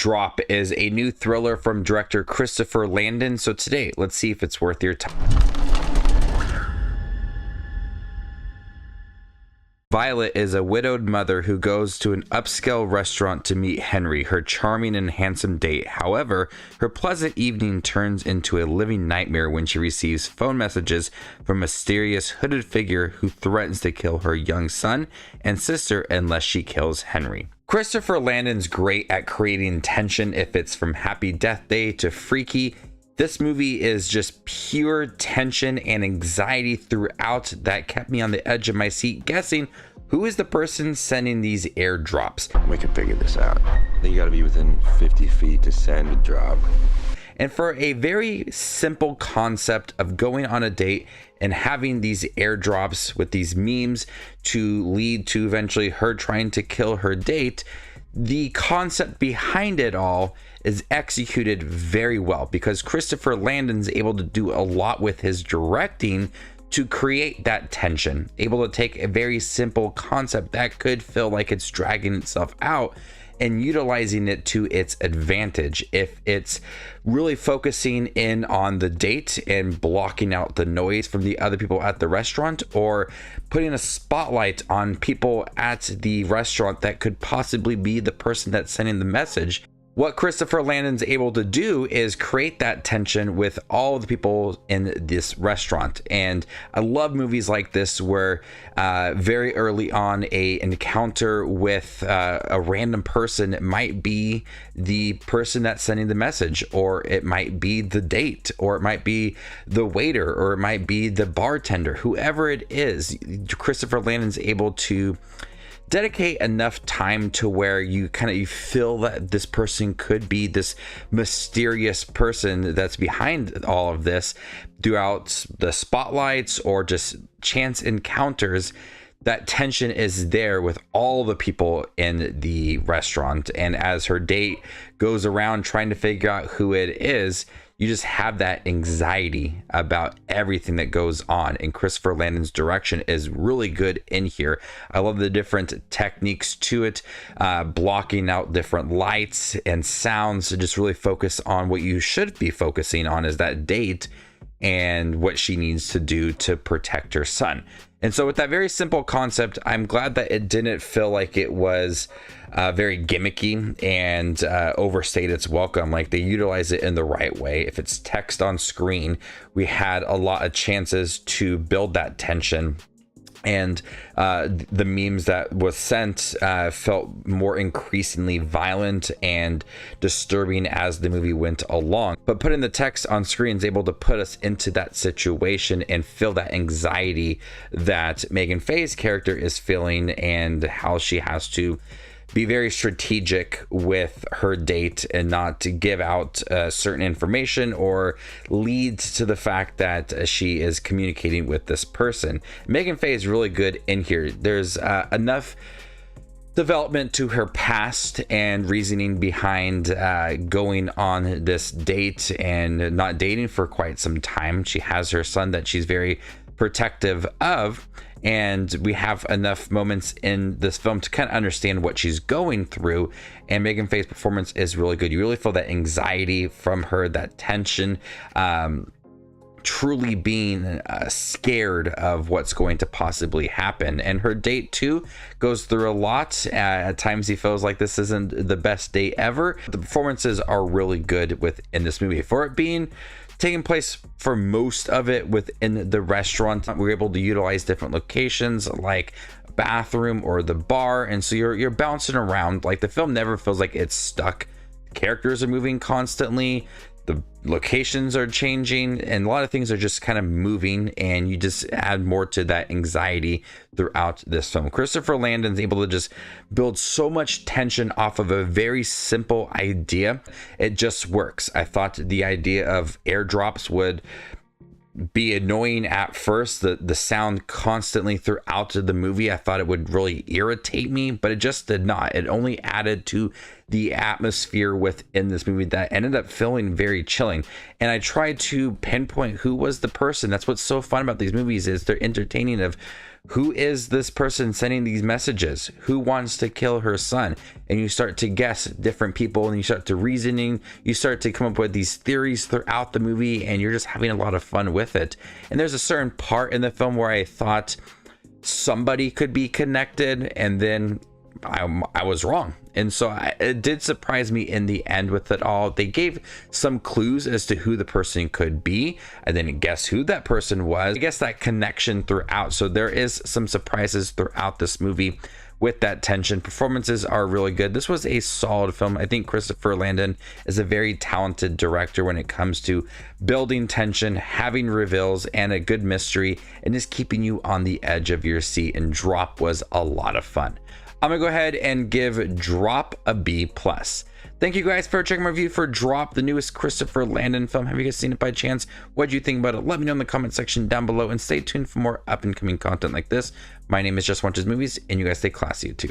Drop is a new thriller from director Christopher Landon. So today, let's see if it's worth your time. Violet is a widowed mother who goes to an upscale restaurant to meet Henry, her charming and handsome date. However, her pleasant evening turns into a living nightmare when she receives phone messages from a mysterious hooded figure who threatens to kill her young son and sister unless she kills Henry. Christopher Landon's great at creating tension, if it's from Happy Death Day to Freaky. This movie is just pure tension and anxiety throughout that kept me on the edge of my seat, guessing who is the person sending these airdrops. We can figure this out. You gotta be within 50 feet to send a drop. And for a very simple concept of going on a date and having these airdrops with these memes to lead to eventually her trying to kill her date, the concept behind it all is executed very well because Christopher Landon's able to do a lot with his directing to create that tension, able to take a very simple concept that could feel like it's dragging itself out and utilizing it to its advantage. If it's really focusing in on the date and blocking out the noise from the other people at the restaurant, or putting a spotlight on people at the restaurant that could possibly be the person that's sending the message, what Christopher Landon's able to do is create that tension with all of the people in this restaurant. And I love movies like this where very early on a encounter with a random person, it might be the person that's sending the message, or it might be the date, or it might be the waiter, or it might be the bartender, whoever it is. Christopher Landon's able to dedicate enough time to where you feel that this person could be this mysterious person that's behind all of this throughout the spotlights or just chance encounters. That tension is there with all the people in the restaurant, and as her date goes around trying to figure out who it is, you just have that anxiety about everything that goes on. And Christopher Landon's direction is really good in here. I love the different techniques to it, blocking out different lights and sounds to just really focus on what you should be focusing on, is that date and what she needs to do to protect her son. And so with that very simple concept, I'm glad that it didn't feel like it was very gimmicky and overstayed its welcome. Like, they utilize it in the right way. If it's text on screen, we had a lot of chances to build that tension. And the memes that was sent felt more increasingly violent and disturbing as the movie went along. But putting the text on screen is able to put us into that situation and feel that anxiety that Megan Faye's character is feeling, and how she has to be very strategic with her date and not to give out certain information or lead to the fact that she is communicating with this person. Megan Faye is really good in here. There's enough development to her past and reasoning behind going on this date and not dating for quite some time. She has her son that she's very protective of, and we have enough moments in this film to kind of understand what she's going through. And Megan Faye's performance is really good. You really feel that anxiety from her, that tension, truly being scared of what's going to possibly happen. And her date too goes through a lot. At times he feels like this isn't the best date ever. The performances are really good within this movie. For it being taking place for most of it within the restaurant, we're able to utilize different locations like bathroom or the bar, and so you're bouncing around. Like, the film never feels like it's stuck. Characters are moving constantly, the locations are changing, and a lot of things are just kind of moving, and you just add more to that anxiety throughout this film. Christopher Landon's able to just build so much tension off of a very simple idea. It just works. I thought the idea of airdrops would be annoying at first, the sound constantly throughout the movie. I thought it would really irritate me, but it just did not. It only added to the atmosphere within this movie that ended up feeling very chilling. And I tried to pinpoint who was the person. That's what's so fun about these movies, is they're entertaining of Who is this person sending these messages? Who wants to kill her son? And you start to guess different people, and you start to reasoning. You start to come up with these theories throughout the movie, and you're just having a lot of fun with it. And there's a certain part in the film where I thought somebody could be connected, and then I was wrong. And so it did surprise me in the end with it all. They gave some clues as to who the person could be. I didn't guess who that person was. I guess that connection throughout. So there is some surprises throughout this movie with that tension. Performances are really good. This was a solid film. I think Christopher Landon is a very talented director when it comes to building tension, having reveals, and a good mystery, and just keeping you on the edge of your seat. And Drop was a lot of fun. I'm gonna go ahead and give Drop a B+. Thank you guys for checking my review for Drop, the newest Christopher Landon film. Have you guys seen it by chance? What do you think about it? Let me know in the comment section down below, and stay tuned for more up and coming content like this. My name is Just Watches Movies, and you guys stay classy, YouTube.